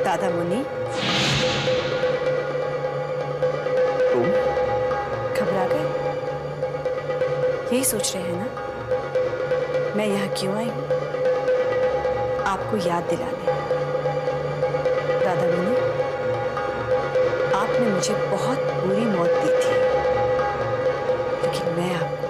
दादा मुनि, तुम घबरा गए? यही सोच रहे हैं ना मैं यहाँ क्यों आई हूँ? आपको याद दिलाने। दादा मुनि, आपने मुझे बहुत बुरी मौत दी थी, लेकिन मैं आपको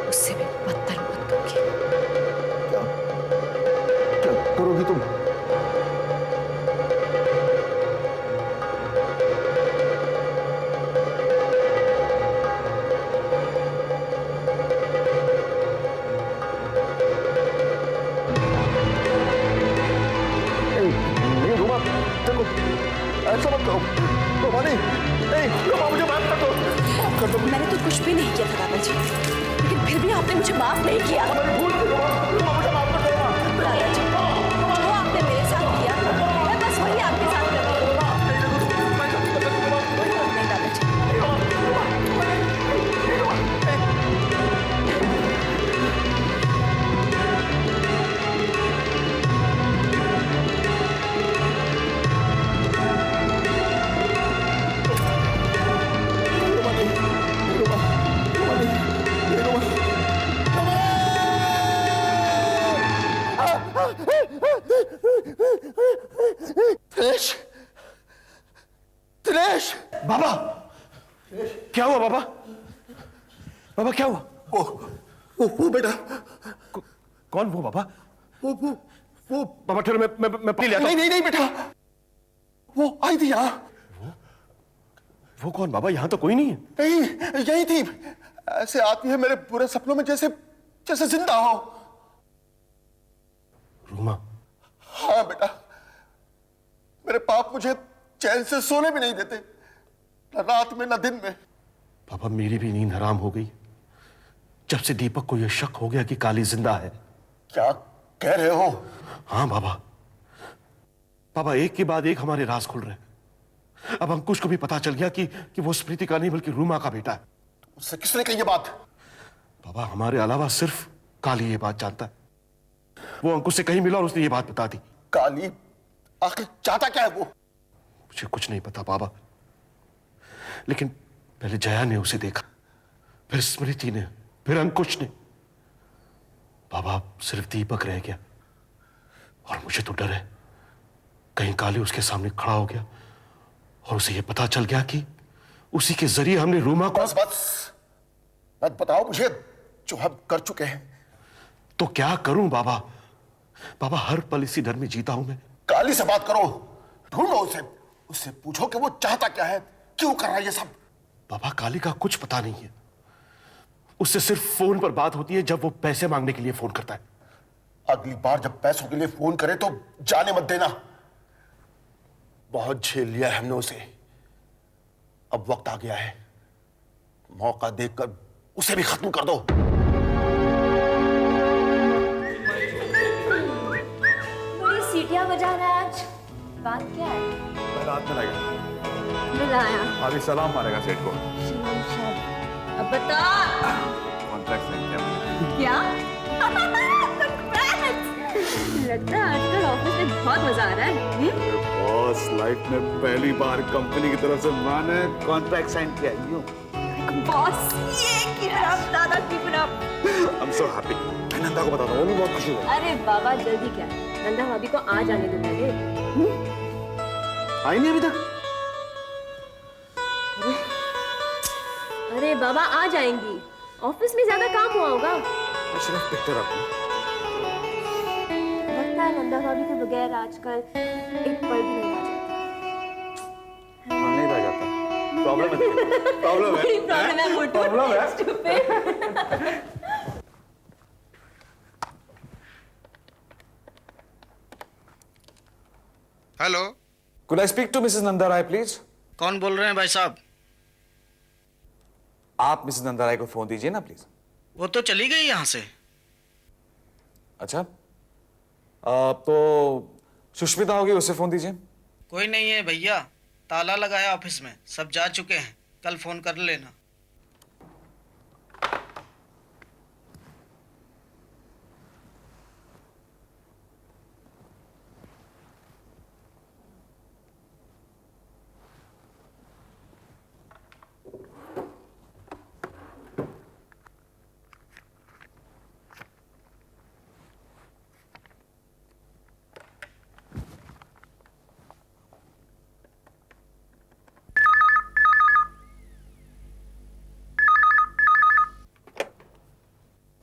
उससे भी बदतर मौत दूंगी। क्या क्या करोगी तुम? नहीं रुमा, देखो ऐसा मत करो। रुमा नहीं, रुमा मुझे माफ कर दो। मैंने तो कुछ भी नहीं किया था दादाजी, लेकिन फिर भी आपने मुझे माफ नहीं किया। भूल गई रुमा, मुझे माफ कर दो। दादाजी, जो आपने मेरे साथ किया मैं बस वही आपके साथ कर रही हूँ। कोई बात नहीं दादाजी। दिनेश, दिनेश, बाबा, क्या हुआ बाबा? बाबा क्या हुआ? वो बेटा। कौन वो बाबा? वो बाबा ठहरो, मैं पी लिया। नहीं बेटा, वो आई थी यहाँ। वो कौन बाबा? यहाँ तो कोई नहीं है। नहीं, यही थी। ऐसे आती है मेरे पूरे सपनों में जैसे जैसे जिंदा हो। रूमा? हाँ बेटा, मेरे पाप मुझे चैन से सोने भी नहीं देते, न रात में न दिन में। बाबा मेरी भी नींद हराम हो गई जब से दीपक को यह शक हो गया कि काली जिंदा है। क्या कह रहे हो? हाँ बाबा, बाबा एक के बाद एक हमारे राज खुल रहे हैं। अब अंकुश को भी पता चल गया कि वो स्मृति का नहीं बल्कि रूमा का बेटा है। उससे किसने कही ये बात? बाबा हमारे अलावा सिर्फ काली ये बात जानता है। वो अंकुश से कहीं मिला और उसने ये बात बता दी। काली आखिर चाहता क्या है वो? मुझे कुछ नहीं पता बाबा, लेकिन पहले जया ने उसे देखा, फिर स्मृति ने, फिर अंकुश ने। बाबा सिर्फ दीपक रह गया और मुझे तो डर है कहीं काली उसके सामने खड़ा हो गया और उसे यह पता चल गया कि उसी के जरिए हमने रूमा को। बस मत बताओ मुझे जो हम कर चुके हैं। तो क्या करूं बाबा? बाबा हर पल इसी डर में जीता हूं मैं। काली से बात करो, ढूंढो उसे, उससे पूछो कि वो चाहता क्या है, क्यों कर रहा है ये सब। बाबा काली का कुछ पता नहीं है, उससे सिर्फ फोन पर बात होती है जब वो पैसे मांगने के लिए फोन करता है। अगली बार जब पैसों के लिए फोन करे तो जाने मत देना। बहुत झेल लिया है हमने उसे, अब वक्त आ गया है, मौका देखकर उसे भी खत्म कर दो। बड़ी सीटियां बजा रहा है आज, बात क्या है? रात में लगा बुलाया अभी सलाम मारेगा सेठ को। अब बता कॉन्ट्रैक्ट साइन किया मैंने। क्या? लगता है आजकल ऑफिस में बहुत मजा आ रहा है। बॉस लाइफ में पहली बार कंपनी की तरफ से मैंने कॉन्ट्रैक्ट साइन किया। बॉस ये कीप इट अप दादा, keep it up. I am so happy. मैं नंदा को बताता हूँ, वो भी बहुत खुशी हुई। अरे बाबा जल्दी क्या है, नंदा भाभी को आ जाने दो पहले। आई नहीं अभी तक? अरे बाबा आ जाएंगी, ऑफिस में ज्यादा काम हुआ होगा। मैं सिर्फ पिक्चर रखूँ। लगता है नंदा भाभी के बगैर आजकल एक पल भी नहीं रह जाता। हाँ नहीं रह जाता। प्रॉब्लम है, प्रॉब्लम है, प्रॉब्लम है मोटू, प्रॉब्लम है। Stupid. Hello, Could I speak to Mrs. Nanda Rai, please? कौन बोल रहे हैं भाई साहब? आप मिसेस नंदा राय को फोन दीजिए ना प्लीज। वो तो चली गई यहाँ से। अच्छा, तो सुष्मिता होगी, उससे फोन दीजिए। कोई नहीं है भैया, ताला लगा है ऑफिस में, सब जा चुके हैं, कल फोन कर लेना।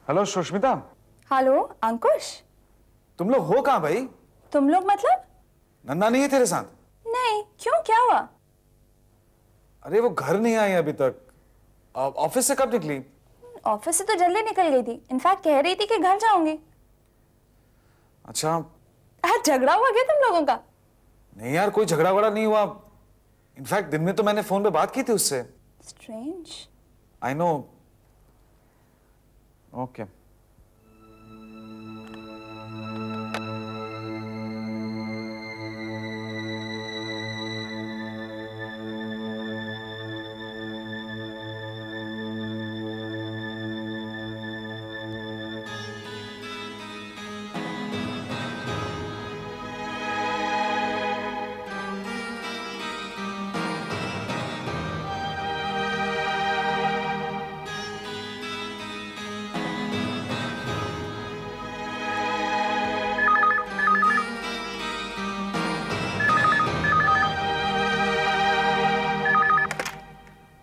हेलो सुष्मिता, हेलो अंकुश, तुम लोग हो कहाँ भाई? तुम लोग मतलब? नंदा नहीं है तेरे साथ? नहीं, क्यों, क्या हुआ? अरे वो घर नहीं आई अभी तक। ऑफिस से कब निकली? ऑफिस से तो जल्दी निकल गई थी, इनफैक्ट कह रही थी कि घर जाऊंगी। अच्छा। आज झगड़ा हुआ क्या तुम लोगों का? नहीं यार, कोई झगड़ा वगड़ा नहीं हुआ। इनफैक्ट दिन में तो मैंने फोन पे बात की थी उससे। Strange. I know. Okay.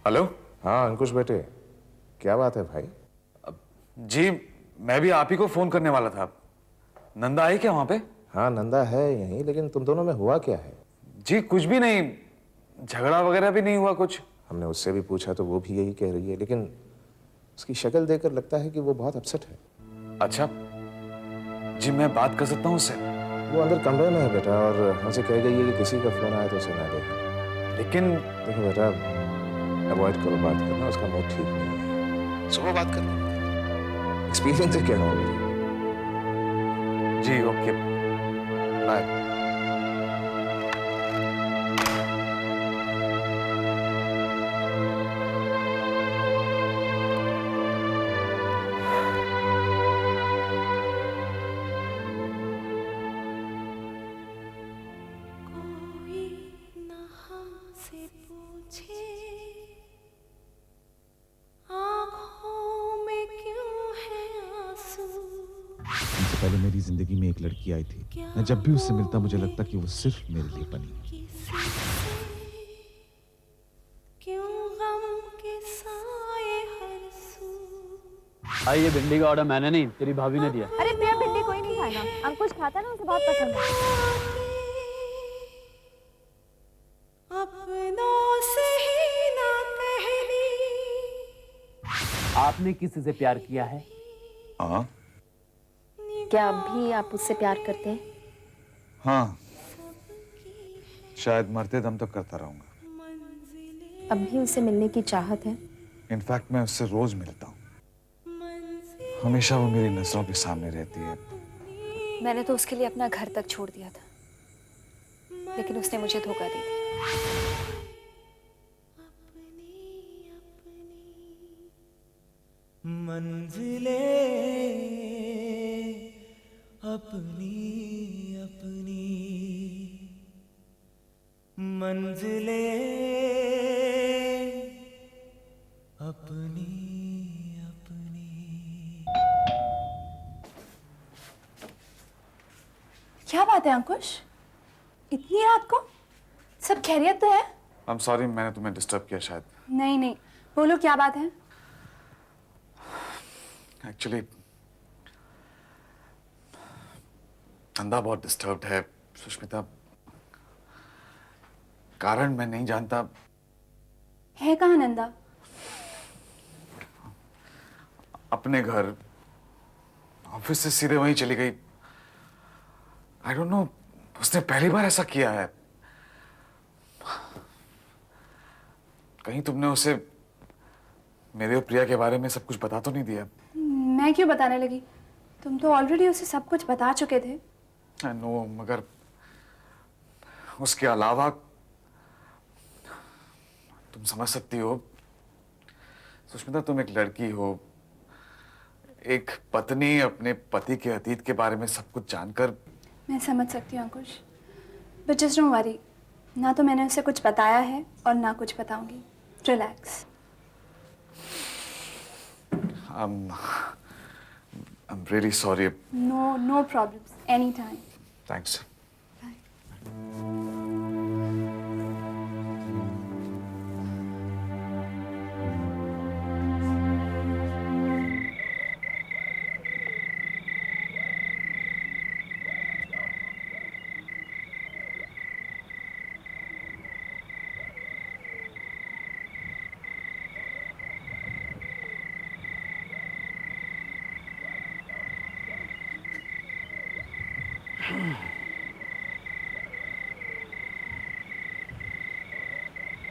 Hello. हाँ अंकुश बेटे, क्या बात है भाई? जी, मैं भी आप ही को फोन करने वाला था। नंदा आई क्या वहां पे? हाँ नंदा है यहीं, लेकिन तुम दोनों में हुआ क्या है? जी कुछ भी नहीं, झगड़ा वगैरह भी नहीं हुआ कुछ। हमने उससे भी पूछा तो वो भी यही कह रही है, लेकिन उसकी शक्ल देखकर लगता है कि वो बहुत अपसेट है। अच्छा जी, मैं बात कर सकता हूँ उससे? वो अंदर कमरे में है बेटा, और हमसे कह गई है कि किसी का फोन आया तो उसे ना दे। लेकिन देखो बेटा, अवॉइड करो बात करना, उसका मूड ठीक नहीं है। सुबह बात करना, एक्सपीरियंस से कह रहा हूँ। जी ओके, बाय। इससे पहले मेरी जिंदगी में एक लड़की आई थी। मैं जब भी उससे मिलता मुझे लगता कि वो सिर्फ मेरे लिए बनी। भाई ये भिंडी का ऑर्डर मैंने नहीं, तेरी भाभी ने दिया। अरे प्रिया, भिंडी कोई नहीं खाएगा। अंकुश खाता ना, उसे बहुत पसंद है। आपने किसी से प्यार किया है? हाँ। क्या अब भी आप उससे प्यार करते हैं? हाँ, शायद मरते दम तक करता रहूंगा। अब भी उससे मिलने की चाहत है? इनफैक्ट मैं उससे रोज मिलता हूँ। हमेशा वो मेरी नजरों के सामने रहती है। मैंने तो उसके लिए अपना घर तक छोड़ दिया था, लेकिन उसने मुझे धोखा दे दिया। मंजिले अपनी अपनी, मंजिले अपनी अपनी। क्या बात है अंकुश, इतनी रात को? सब खैरियत तो है? आई एम सॉरी, मैंने तुम्हें डिस्टर्ब किया शायद। नहीं नहीं, बोलो क्या बात है? एक्चुअली नंदा बहुत डिस्टर्ब्ड है सुष्मिता। कारण मैं नहीं जानता। है कहाँ नंदा? अपने घर, ऑफिस से सीधे वहीं चली गई। आई डोंट नो, उसने पहली बार ऐसा किया है। कहीं तुमने उसे मेरे और प्रिया के बारे में सब कुछ बता तो नहीं दिया? मैं क्यों बताने लगी? तुम तो ऑलरेडी उसे सब कुछ बता चुके थे। आई नो, मगर उसके अलावा तुम समझ सकती हो सुष्मिता, तुम एक लड़की हो, एक पत्नी अपने पति के अतीत के बारे में सब कुछ जानकर। मैं समझ सकती हूँ अंकुश, बट जस्ट डोंट वरी, ना तो मैंने उसे कुछ बताया है और ना कुछ बताऊंगी। Relax. I'm really sorry. No problems. Anytime. Thanks.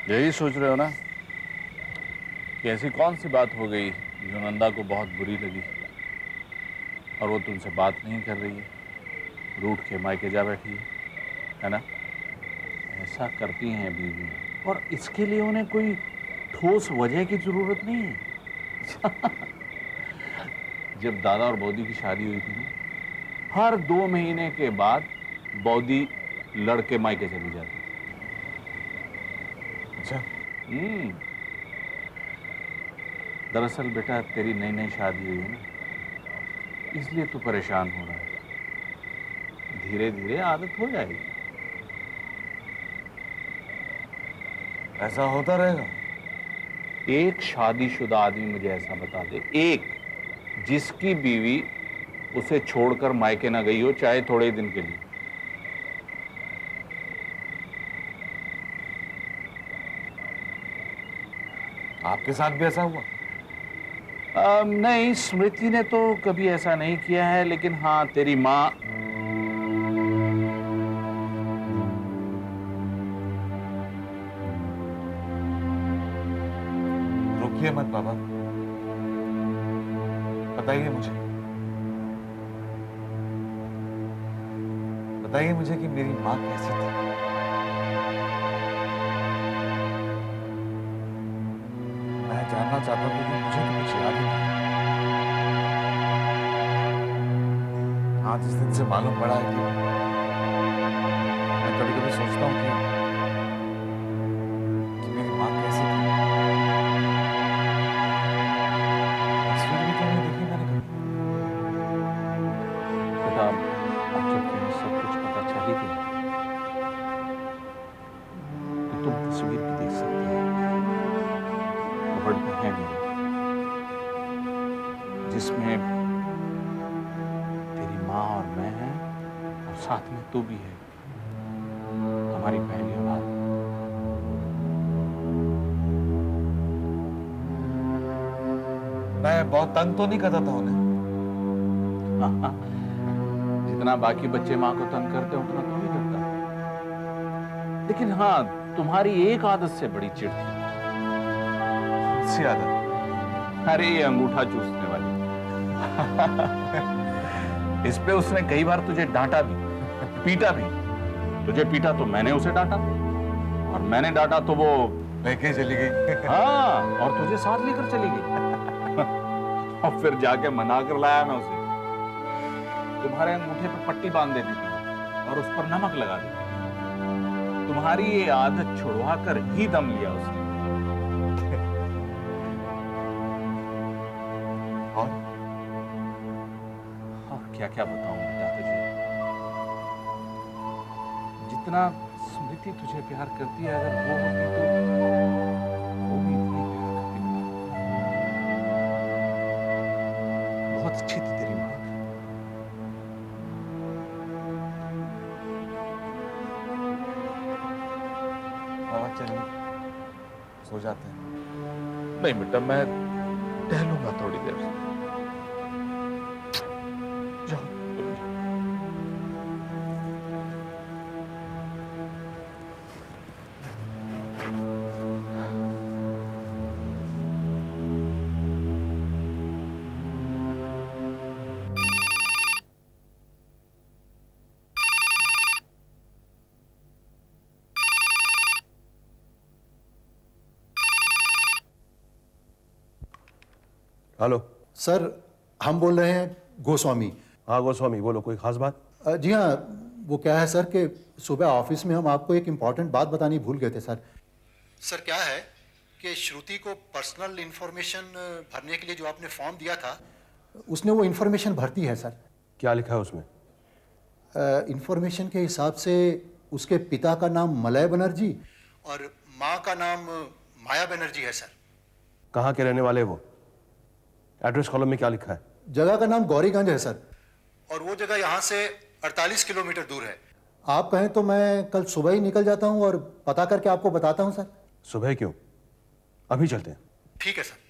यही सोच रहे हो ना कि ऐसी कौन सी बात हो गई जो नंदा को बहुत बुरी लगी और वो तुमसे बात नहीं कर रही है, रूठ के मायके जा बैठी है ना? ऐसा करती हैं बीवी, और इसके लिए उन्हें कोई ठोस वजह की जरूरत नहीं है। जब दादा और बौदी की शादी हुई थी ना, हर 2 महीने के बाद बौदी लड़के मायके चली जाती। अच्छा। दरअसल बेटा तेरी नई नई शादी हुई है ना, इसलिए तू परेशान हो रहा है। धीरे धीरे आदत हो जाएगी। ऐसा होता रहेगा? एक शादीशुदा आदमी मुझे ऐसा बता दे, एक जिसकी बीवी उसे छोड़कर मायके ना गई हो, चाहे थोड़े दिन के लिए। आपके साथ भी ऐसा हुआ? नहीं, स्मृति ने तो कभी ऐसा नहीं किया है, लेकिन हाँ तेरी माँ। रुकिए मत बाबा, बताइए मुझे कि मेरी माँ कैसी थी। मैं जानना चाहता हूँ क्योंकि मुझे तो कुछ याद ही नहीं। हाँ, जिस दिन से मालूम पड़ा है कि मैं कभी कभी सोचता हूँ कि मेरी माँ कैसी थी। तस्वीर भी तो नहीं देखी मैंने कभी। बेटा अब जब तुम्हें सब कुछ पता चल ही गया तो तुम तस्वीर भी देख सकते हो। बड़ी बहन है जिसमें तेरी माँ और मैं हैं, और साथ में तू भी है, हमारी पहली औलाद। मैं बहुत तंग तो नहीं करता था उन्हें? जितना बाकी बच्चे माँ को तंग करते हैं उतना तू भी करता है। लेकिन हाँ, तुम्हारी एक आदत से बड़ी चिढ़ थी। सी आदत? अरे ये अंगूठा चूसने वाली। इस पे उसने कई बार तुझे डांटा भी, पीटा भी। तुझे पीटा तो मैंने उसे डांटा, और मैंने डांटा तो वो लेके चली गई। हाँ, और तुझे साथ लेकर चली गई। और फिर जाके मना कर लाया मैं उसे। तुम्हारे अंगूठे पे पट्टी बांध देती थी और उस पर नमक लगा देती। तुम्हारी ये आदत छुड़वा कर ही दम लिया उसने। और क्या क्या बताऊं बेटा तुझे। जितना स्मृति तुझे प्यार करती है, अगर वो होती तो वो भी इतना ही प्यार करती बेटा। बहुत अच्छी थी तेरी माँ। बाबा चलिए, सो जाते हैं। नहीं बेटा, मैं टहलूंगा थोड़ी देर से। जाओ तुम जाओ। हेलो सर, हम बोल रहे हैं गोस्वामी। हाँ गोस्वामी, बोलो, कोई खास बात? जी हाँ, वो क्या है सर कि सुबह ऑफिस में हम आपको एक इम्पॉर्टेंट बात बतानी भूल गए थे सर। सर क्या है कि श्रुति को पर्सनल इन्फॉर्मेशन भरने के लिए जो आपने फॉर्म दिया था, उसने वो इन्फॉर्मेशन भरती है सर। क्या लिखा है उसमें? इन्फॉर्मेशन के हिसाब से उसके पिता का नाम मलय बनर्जी और माँ का नाम माया बनर्जी है सर। कहाँ के रहने वाले वो? एड्रेस कॉलम में क्या लिखा है? जगह का नाम गौरीगंज है सर, और वो जगह यहाँ से 48 किलोमीटर दूर है। आप कहें तो मैं कल सुबह ही निकल जाता हूँ और पता करके आपको बताता हूँ सर। सुबह क्यों? अभी चलते हैं। ठीक है सर।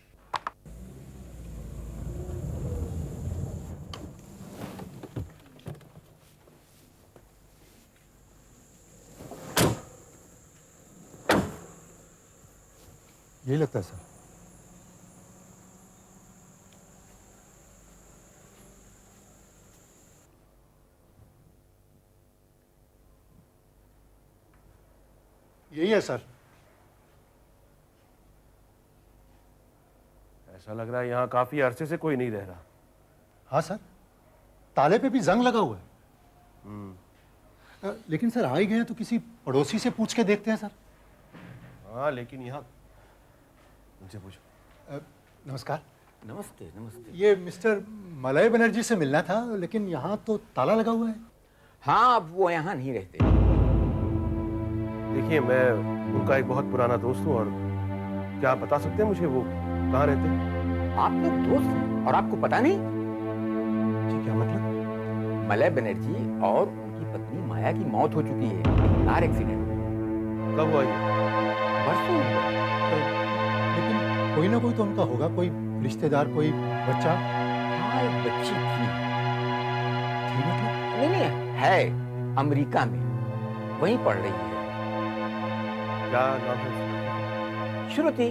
यही लगता है सर। यही है सर। ऐसा लग रहा है यहाँ काफी अरसे से कोई नहीं रह रहा। हाँ सर, ताले पे भी जंग लगा हुआ है। लेकिन सर आ ही गए हैं तो किसी पड़ोसी से पूछ के देखते हैं सर। हाँ लेकिन यहाँ उनसे पूछो। नमस्कार। नमस्ते नमस्ते। ये मिस्टर मलय बनर्जी से मिलना था, लेकिन यहाँ तो ताला लगा हुआ है। हाँ, अब वो यहाँ नहीं रहते। देखिए मैं उनका एक बहुत पुराना दोस्त हूँ, और क्या आप बता सकते हैं मुझे वो कहाँ रहते हैं? आप लोग दोस्त हैं और आपको पता नहीं? जी क्या मतलब? मलय बनर्जी और उनकी पत्नी माया की मौत हो चुकी है कार एक्सीडेंट में। कब हुआ ये? परसों हुआ। लेकिन कोई ना कोई तो उनका होगा, कोई रिश्तेदार, कोई बच्चा। हाँ, एक बच्ची थी। मतलब? नहीं, है अमेरिका में, वहीं पढ़ रही है। क्या नाम है? श्रुति।